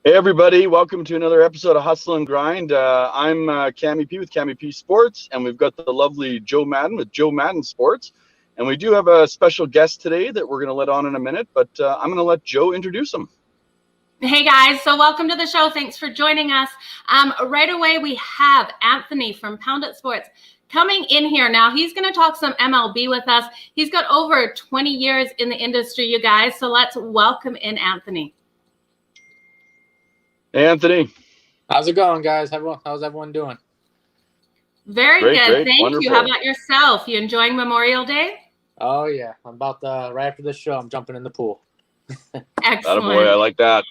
Hey everybody, welcome to another episode of Hustle and Grind. I'm Cammy P with Cammy P Sports, and we've got the lovely Joe Madden with Joe Madden Sports. And we do have a special guest today that we're going to let on in a minute, but I'm going to let Joe introduce him. Hey guys, so welcome to the show. Thanks for joining us. Right away, we have Anthony from Pound It Sports coming in here. Now, he's going to talk some MLB with us. He's got over 20 years in the industry, you guys. So let's welcome in Anthony. Hey, Anthony. How's it going, guys? How's everyone doing? Very good. Great. Thank Wonderful. you. How about yourself? You enjoying Memorial Day? Oh, yeah. I'm about right after this show, I'm jumping in the pool. Excellent. Attaboy, I like that.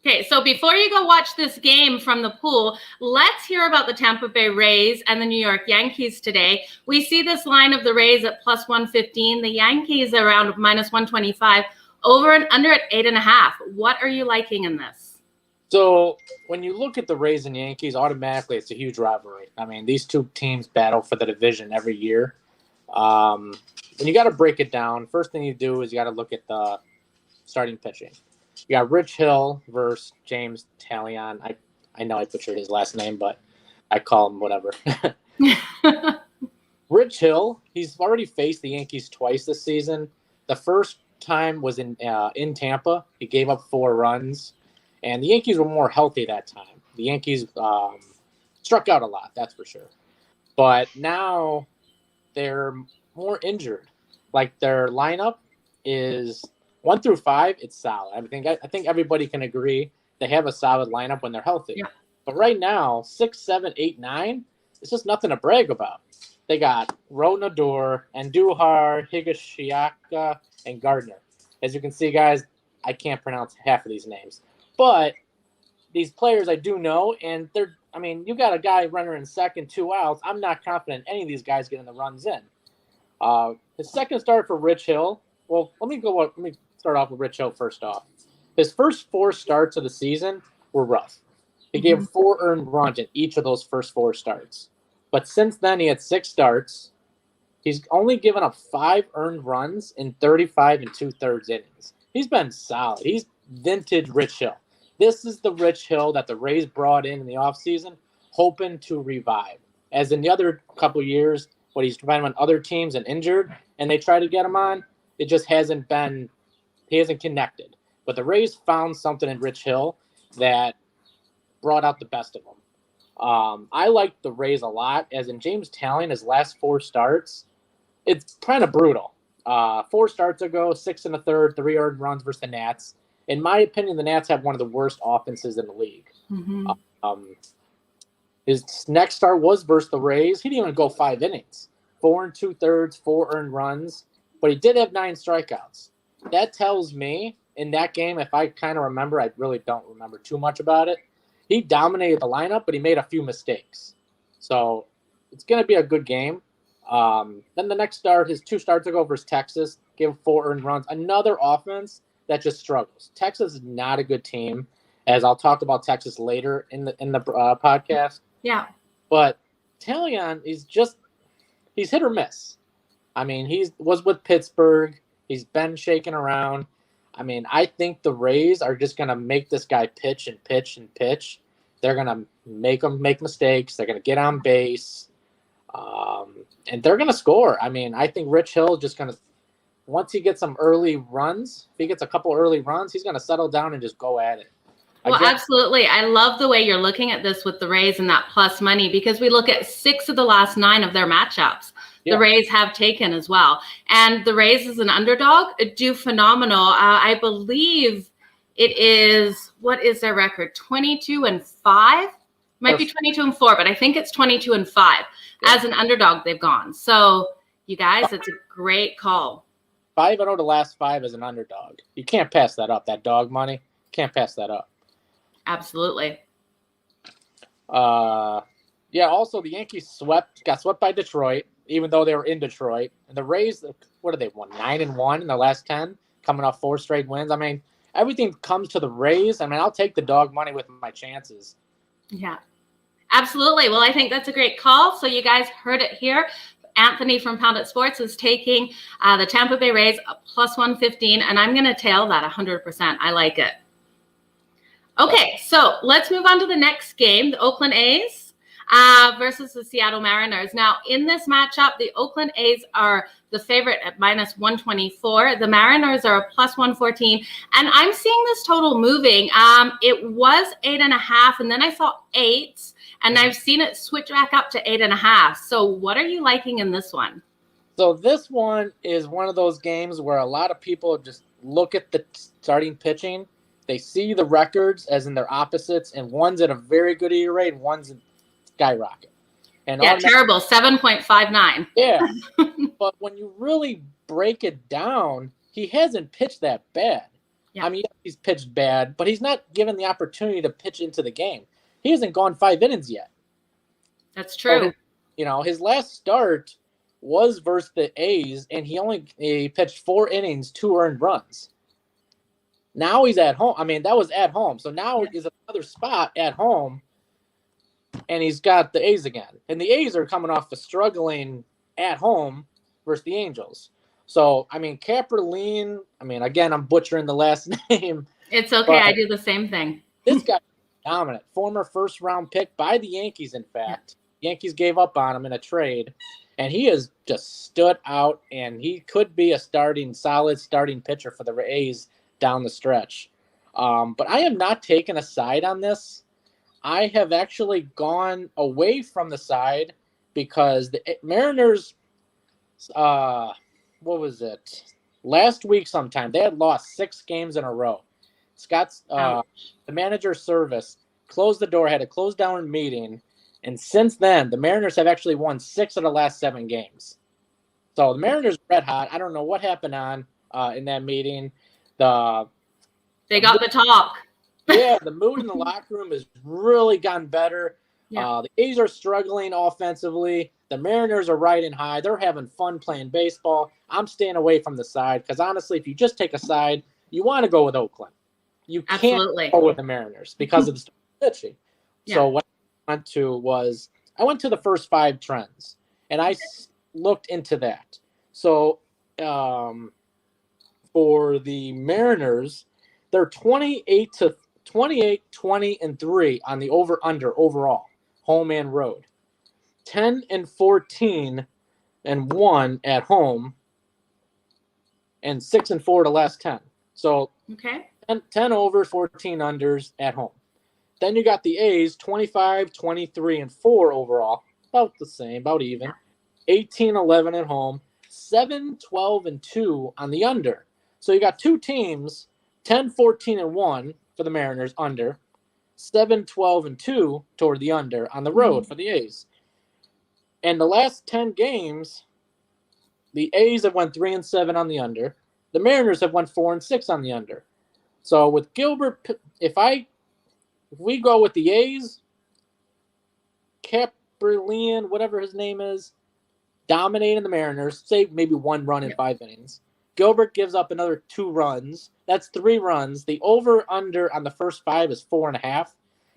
Okay, so before you go watch this game from the pool, let's hear about the Tampa Bay Rays and the New York Yankees today. We see this line of the Rays at plus 115, the Yankees around minus 125, over and under at 8.5. What are you liking in this? So when you look at the Rays and Yankees, automatically it's a huge rivalry. I mean, these two teams battle for the division every year. And you got to break it down. First thing you do is you got to look at the starting pitching. You got Rich Hill versus James Talion. I know I butchered his last name, but I call him whatever. Rich Hill, he's already faced the Yankees twice this season. The first time was in Tampa. He gave up 4 runs, and the Yankees were more healthy that time. The Yankees struck out a lot, that's for sure. But now they're more injured. Like their lineup is 1 through 5, it's solid. I think everybody can agree they have a solid lineup when they're healthy. Yeah. But right now, 6, 7, 8, 9, it's just nothing to brag about. They got Ronador, Andujar, Higashiyaka, and Gardner. As you can see, guys, I can't pronounce half of these names. But these players I do know, and you got a guy runner in second, 2 outs. I'm not confident any of these guys getting the runs in. His second start for Rich Hill. Well, let me start off with Rich Hill first off. His first 4 starts of the season were rough. He gave 4 earned runs in each of those first 4 starts. But since then, he had 6 starts. He's only given up 5 earned runs in 35 2/3 innings. He's been solid. He's vintage Rich Hill. This is the Rich Hill that the Rays brought in the offseason, hoping to revive. As in the other couple years, when he's been on other teams and injured, and they try to get him on, it just hasn't been – he hasn't connected. But the Rays found something in Rich Hill that brought out the best of him. I like the Rays a lot. As in James Talion, his last 4 starts, it's kind of brutal. 4 starts ago, 6 1/3, 3 earned runs versus the Nats. In my opinion, the Nats have one of the worst offenses in the league. Mm-hmm. His next start was versus the Rays. He didn't even go 5 innings. 4 2/3, 4 earned runs. But he did have 9 strikeouts. That tells me in that game, if I kind of remember, I really don't remember too much about it. He dominated the lineup, but he made a few mistakes. So it's going to be a good game. Then the next start, his 2 starts ago versus Texas, gave 4 earned runs. Another offense that just struggles. Texas is not a good team, as I'll talk about Texas later in the podcast. Yeah. But Talion is he's hit or miss. I mean, he was with Pittsburgh. He's been shaking around. I mean, I think the Rays are just going to make this guy pitch and pitch and pitch. They're going to make him make mistakes. They're going to get on base. And they're going to score. I mean, I think Rich Hill is just going to, once he gets some early runs, if he gets a couple early runs, he's going to settle down and just go at it. Well, absolutely. I love the way you're looking at this with the Rays and that plus money, because we look at 6 of the last 9 of their matchups. The Rays have taken as well. And the Rays as an underdog do phenomenal. I believe it is, what is their record? 22-5? Might be 22-4, but I think it's 22-5. Yeah. As an underdog, they've gone. So, you guys, it's a great call. 5-0 the last 5 as an underdog. You can't pass that up. That dog money, can't pass that up. Absolutely. Yeah, also the Yankees got swept by Detroit, even though they were in Detroit. And the Rays, what have they won? 9-1 in the last 10, coming off 4 straight wins. I mean, everything comes to the Rays. I mean, I'll take the dog money with my chances. Yeah, absolutely. Well, I think that's a great call. So you guys heard it here. Anthony from Pound It Sports is taking the Tampa Bay Rays plus 115, and I'm going to tail that 100%. I like it. Okay, so let's move on to the next game, the Oakland A's versus the Seattle Mariners. Now, in this matchup, the Oakland A's are the favorite at -124. The Mariners are a +114. And I'm seeing this total moving. It was 8.5, and then I saw 8, and I've seen it switch back up to 8.5. So what are you liking in this one? So this one is one of those games where a lot of people just look at the starting pitching. They see the records as in their opposites, and one's at a very good ERA and one's skyrocket. And yeah, terrible, 7.59. Yeah, but when you really break it down, he hasn't pitched that bad. Yeah. I mean, he's pitched bad, but he's not given the opportunity to pitch into the game. He hasn't gone 5 innings yet. That's true. So his last start was versus the A's, and he pitched 4 innings, 2 earned runs. Now he's at home. I mean, that was at home. So now is another spot at home, and he's got the A's again. And the A's are coming off of struggling at home versus the Angels. So, I mean, Kaperline, again, I'm butchering the last name. It's okay. I do the same thing. This guy is dominant. Former first-round pick by the Yankees, in fact. Yeah. Yankees gave up on him in a trade. And he has just stood out, and he could be a solid starting pitcher for the A's down the stretch. But I am not taking a side on this. I have actually gone away from the side because the Mariners, what was it? Last week sometime, they had lost 6 games in a row. Scott's, the manager's service closed the door, had a closed down meeting. And since then, the Mariners have actually won 6 of the last 7 games. So the Mariners are red hot. I don't know what happened in that meeting. They got the talk. Yeah, the mood in the locker room has really gotten better. Yeah. The A's are struggling offensively. The Mariners are riding high. They're having fun playing baseball. I'm staying away from the side because, honestly, if you just take a side, you want to go with Oakland. You can't go with the Mariners because of the pitching. Yeah. So what I went to the first 5 trends, and I looked into that. So for the Mariners, they're 28, 20, and 3 on the over-under overall, home and road. 10 and 14 and 1 at home, and 6 and 4 the last 10. So 10 overs, 14 unders at home. Then you got the A's, 25, 23, and 4 overall. About the same, about even. 18, 11 at home. 7, 12, and 2 on the under. So you got 2 teams, 10, 14, and 1 for the Mariners under. 7, 12, and 2 toward the under on the road for the A's. And the last 10 games, the A's have won 3 and 7 on the under. The Mariners have won 4 and 6 on the under. So with Gilbert, if we go with the A's, Kaperline, whatever his name is, dominating the Mariners, say maybe 1 run in 5 innings. Gilbert gives up another 2 runs. That's 3 runs. The over-under on the first 5 is 4.5.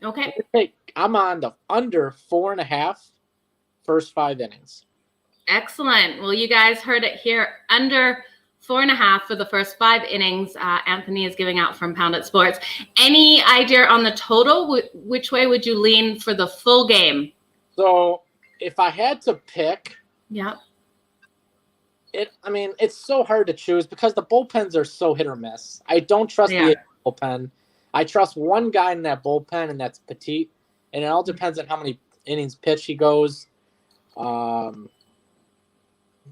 Okay. I'm on the under 4.5 first 5 innings. Excellent. Well, you guys heard it here. Under 4.5 for the first 5 innings. Anthony is giving out from Pounded Sports. Any idea on the total? Which way would you lean for the full game? So if I had to pick, it's so hard to choose because the bullpens are so hit or miss. I don't trust the bullpen. I trust one guy in that bullpen, and that's Petit. And it all depends on how many innings pitch he goes.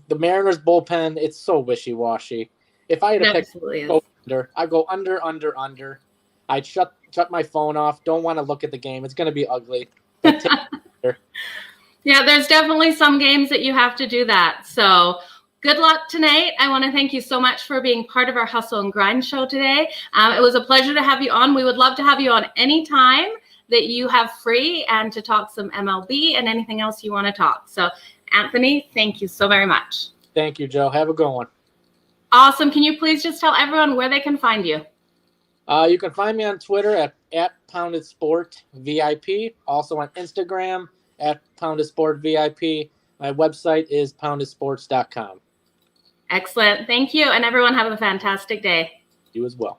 The Mariners bullpen, it's so wishy-washy. If I had to pick, I go under. I'd shut my phone off. Don't want to look at the game. It's going to be ugly. Yeah, there's definitely some games that you have to do that. So good luck tonight. I want to thank you so much for being part of our Hustle and Grind show today. It was a pleasure to have you on. We would love to have you on anytime that you have free and to talk some MLB and anything else you want to talk. So Anthony, thank you so very much. Thank you, Joe. Have a good one. Awesome. Can you please just tell everyone where they can find you? You can find me on Twitter at Pounded Sport VIP. Also on Instagram at Pounded Sport VIP. My website is poundedsports.com. Excellent. Thank you. And everyone have a fantastic day. You as well.